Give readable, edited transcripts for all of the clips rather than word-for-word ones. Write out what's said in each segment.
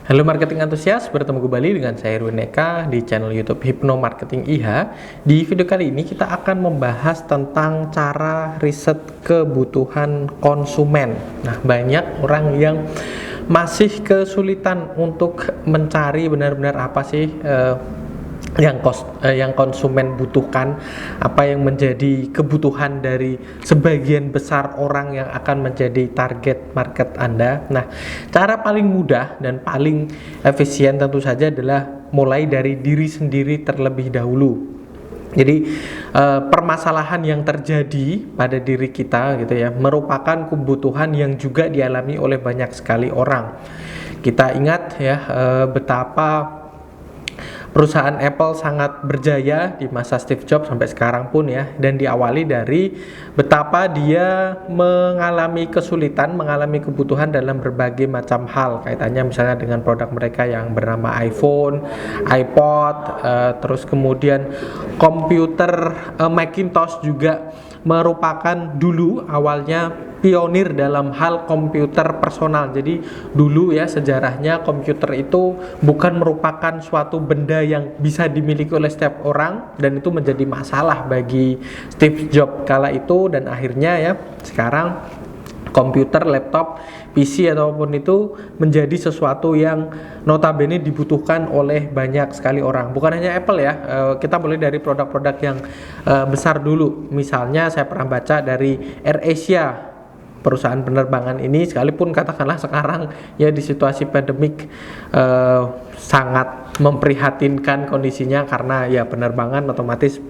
Halo marketing antusias, bertemu kembali dengan saya Erwin Eka di channel YouTube Hypno Marketing IH. Di video kali ini kita akan membahas tentang cara riset kebutuhan konsumen. Nah, banyak orang yang masih kesulitan untuk mencari benar-benar apa sih yang konsumen butuhkan, apa yang menjadi kebutuhan dari sebagian besar orang yang akan menjadi target market Anda. Nah, cara paling mudah dan paling efisien tentu saja adalah mulai dari diri sendiri terlebih dahulu. Jadi permasalahan yang terjadi pada diri kita gitu ya merupakan kebutuhan yang juga dialami oleh banyak sekali orang. Kita ingat ya betapa perusahaan Apple sangat berjaya di masa Steve Jobs sampai sekarang pun ya, dan diawali dari betapa dia mengalami kesulitan, mengalami kebutuhan dalam berbagai macam hal kaitannya misalnya dengan produk mereka yang bernama iPhone, iPod, terus kemudian komputer Macintosh juga merupakan dulu awalnya pionir dalam hal komputer personal. Jadi dulu ya sejarahnya komputer itu bukan merupakan suatu benda yang bisa dimiliki oleh setiap orang, dan itu menjadi masalah bagi Steve Jobs kala itu, dan akhirnya ya sekarang komputer, laptop, PC ataupun itu menjadi sesuatu yang notabene dibutuhkan oleh banyak sekali orang. Bukan hanya Apple ya, kita mulai dari produk-produk yang besar dulu. Misalnya saya pernah baca dari AirAsia, perusahaan penerbangan ini, sekalipun katakanlah sekarang ya di situasi pandemik sangat memprihatinkan kondisinya karena ya penerbangan otomatis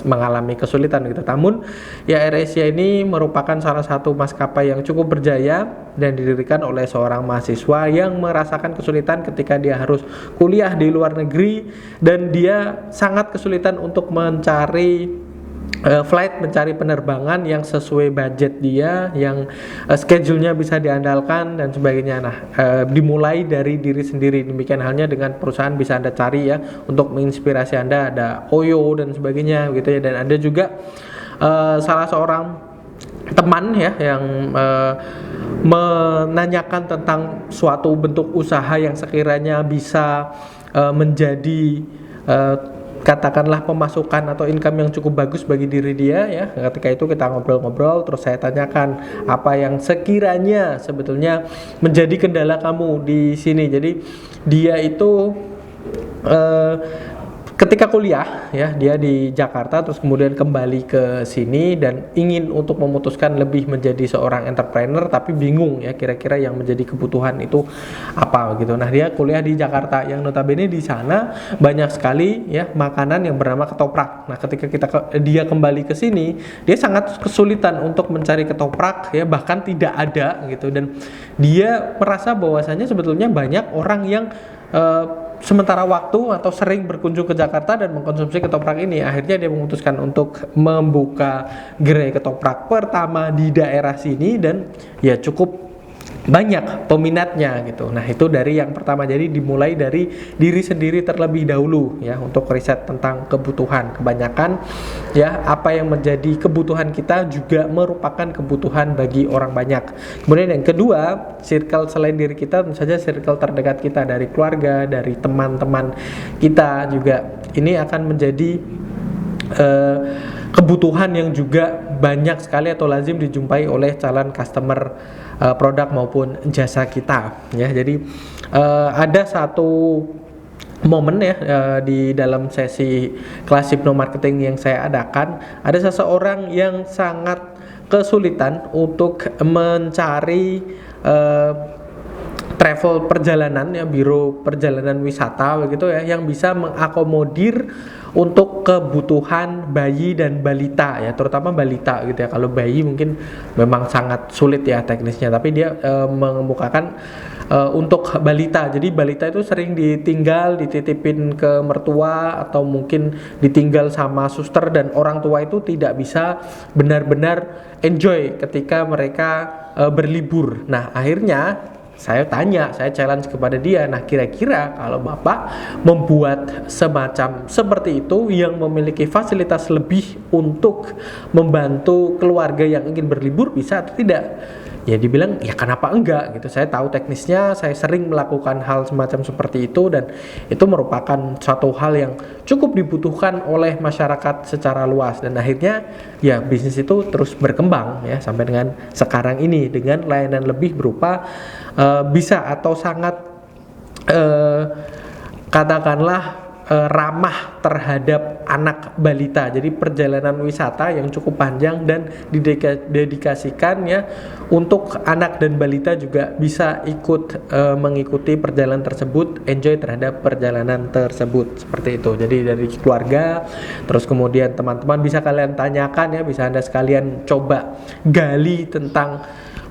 mengalami kesulitan gitu. Namun ya AirAsia ini merupakan salah satu maskapai yang cukup berjaya dan didirikan oleh seorang mahasiswa yang merasakan kesulitan ketika dia harus kuliah di luar negeri, dan dia sangat kesulitan untuk mencari flight, mencari penerbangan yang sesuai budget dia, yang schedule-nya bisa diandalkan dan sebagainya. Nah, dimulai dari diri sendiri. Demikian halnya dengan perusahaan bisa Anda cari ya untuk menginspirasi Anda, ada Oyo dan sebagainya gitu ya. Dan ada juga salah seorang teman ya yang menanyakan tentang suatu bentuk usaha yang sekiranya bisa menjadi katakanlah pemasukan atau income yang cukup bagus bagi diri dia ya. Ketika itu kita ngobrol-ngobrol, terus saya tanyakan apa yang sekiranya sebetulnya menjadi kendala kamu di sini. Jadi dia itu ketika kuliah ya, dia di Jakarta terus kemudian kembali ke sini dan ingin untuk memutuskan lebih menjadi seorang entrepreneur, tapi bingung ya kira-kira yang menjadi kebutuhan itu apa gitu. Nah, dia kuliah di Jakarta yang notabene di sana banyak sekali ya makanan yang bernama ketoprak. Nah, ketika dia kembali ke sini, dia sangat kesulitan untuk mencari ketoprak ya, bahkan tidak ada gitu, dan dia merasa bahwasanya sebetulnya banyak orang yang sementara waktu atau sering berkunjung ke Jakarta dan mengkonsumsi ketoprak ini. Akhirnya dia memutuskan untuk membuka gerai ketoprak pertama di daerah sini, dan ya cukup banyak peminatnya gitu. Nah, itu dari yang pertama. Jadi dimulai dari diri sendiri terlebih dahulu ya untuk riset tentang kebutuhan. Kebanyakan ya apa yang menjadi kebutuhan kita juga merupakan kebutuhan bagi orang banyak. Kemudian yang kedua, circle selain diri kita, tentu saja circle terdekat kita, dari keluarga, dari teman-teman kita juga. Ini akan menjadi kebutuhan yang juga banyak sekali atau lazim dijumpai oleh calon customer produk maupun jasa kita ya. Jadi ada satu momen ya di dalam sesi kelas Hypno Marketing yang saya adakan, ada seseorang yang sangat kesulitan untuk mencari travel perjalanan ya, biro perjalanan wisata begitu ya, yang bisa mengakomodir untuk kebutuhan bayi dan balita ya, terutama balita gitu ya. Kalau bayi mungkin memang sangat sulit ya teknisnya, tapi dia mengemukakan untuk balita. Jadi balita itu sering ditinggal, dititipin ke mertua atau mungkin ditinggal sama suster, dan orang tua itu tidak bisa benar-benar enjoy ketika mereka berlibur. Nah, akhirnya saya tanya, saya challenge kepada dia, nah kira-kira kalau Bapak membuat semacam seperti itu yang memiliki fasilitas lebih untuk membantu keluarga yang ingin berlibur, bisa atau tidak? Ya dibilang, ya kenapa enggak gitu. Saya tahu teknisnya, saya sering melakukan hal semacam seperti itu, dan itu merupakan suatu hal yang cukup dibutuhkan oleh masyarakat secara luas, dan akhirnya ya bisnis itu terus berkembang ya sampai dengan sekarang ini dengan layanan lebih berupa bisa atau sangat katakanlah ramah terhadap anak balita. Jadi perjalanan wisata yang cukup panjang dan didedikasikan ya untuk anak dan balita juga bisa ikut mengikuti perjalanan tersebut, enjoy terhadap perjalanan tersebut, seperti itu. Jadi dari keluarga, terus kemudian teman-teman bisa kalian tanyakan ya, bisa Anda sekalian coba gali tentang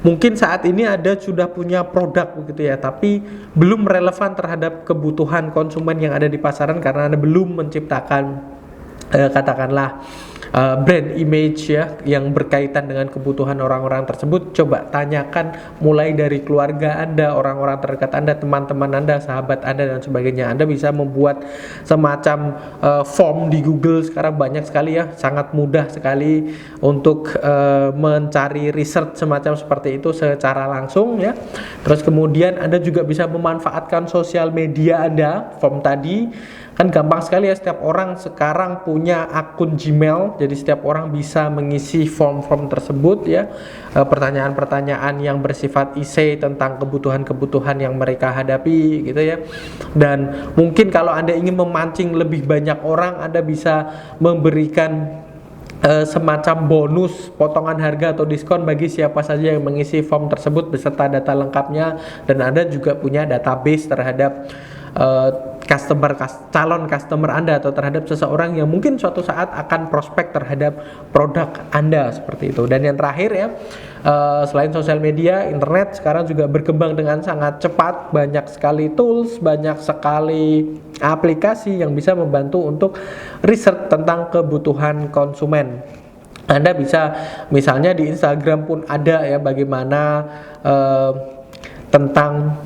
mungkin saat ini Anda sudah punya produk begitu ya, tapi belum relevan terhadap kebutuhan konsumen yang ada di pasaran karena Anda belum menciptakan katakanlah brand image ya yang berkaitan dengan kebutuhan orang-orang tersebut. Coba tanyakan mulai dari keluarga Anda, orang-orang terdekat Anda, teman-teman Anda, sahabat Anda dan sebagainya. Anda bisa membuat semacam form di Google sekarang banyak sekali ya, sangat mudah sekali untuk mencari research semacam seperti itu secara langsung ya. Terus kemudian Anda juga bisa memanfaatkan sosial media Anda, form tadi. Kan gampang sekali ya, setiap orang sekarang punya akun Gmail, jadi setiap orang bisa mengisi form-form tersebut ya, pertanyaan-pertanyaan yang bersifat isi tentang kebutuhan-kebutuhan yang mereka hadapi gitu ya. Dan mungkin kalau Anda ingin memancing lebih banyak orang, Anda bisa memberikan semacam bonus, potongan harga atau diskon bagi siapa saja yang mengisi form tersebut beserta data lengkapnya, dan Anda juga punya database terhadap calon customer Anda atau terhadap seseorang yang mungkin suatu saat akan prospek terhadap produk Anda, seperti itu. Dan yang terakhir ya, selain sosial media, internet sekarang juga berkembang dengan sangat cepat, banyak sekali tools, banyak sekali aplikasi yang bisa membantu untuk riset tentang kebutuhan konsumen. Anda bisa misalnya di Instagram pun ada ya, bagaimana tentang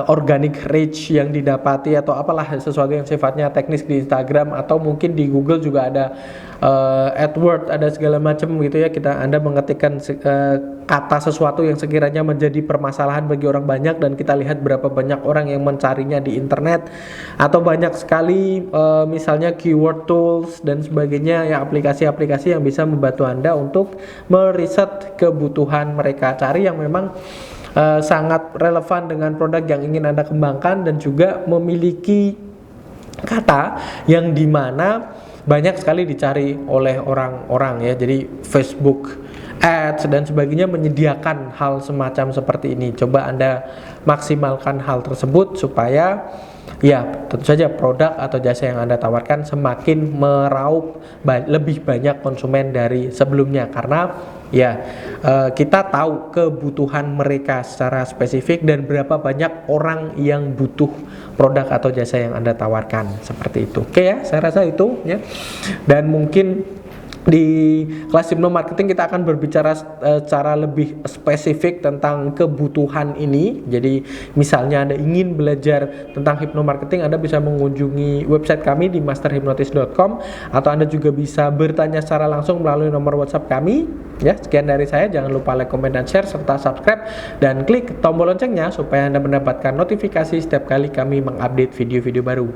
organic reach yang didapati atau apalah sesuatu yang sifatnya teknis di Instagram, atau mungkin di Google juga ada AdWords, ada segala macam gitu ya. Anda mengetikkan kata sesuatu yang sekiranya menjadi permasalahan bagi orang banyak, dan kita lihat berapa banyak orang yang mencarinya di internet, atau banyak sekali misalnya keyword tools dan sebagainya ya, aplikasi-aplikasi yang bisa membantu Anda untuk meriset kebutuhan mereka cari yang memang sangat relevan dengan produk yang ingin Anda kembangkan, dan juga memiliki kata yang dimana banyak sekali dicari oleh orang-orang ya. Jadi Facebook Ads dan sebagainya menyediakan hal semacam seperti ini. Coba Anda maksimalkan hal tersebut supaya ya tentu saja produk atau jasa yang Anda tawarkan semakin meraup lebih banyak konsumen dari sebelumnya, karena ya kita tahu kebutuhan mereka secara spesifik dan berapa banyak orang yang butuh produk atau jasa yang Anda tawarkan, seperti itu. Oke ya, saya rasa itu ya. Dan mungkin di kelas Hypno Marketing kita akan berbicara secara lebih spesifik tentang kebutuhan ini. Jadi misalnya Anda ingin belajar tentang Hypno Marketing, Anda bisa mengunjungi website kami di masterhypnotis.com, atau Anda juga bisa bertanya secara langsung melalui nomor WhatsApp kami. Ya, sekian dari saya. Jangan lupa like, comment, dan share, serta subscribe dan klik tombol loncengnya supaya Anda mendapatkan notifikasi setiap kali kami mengupdate video-video baru.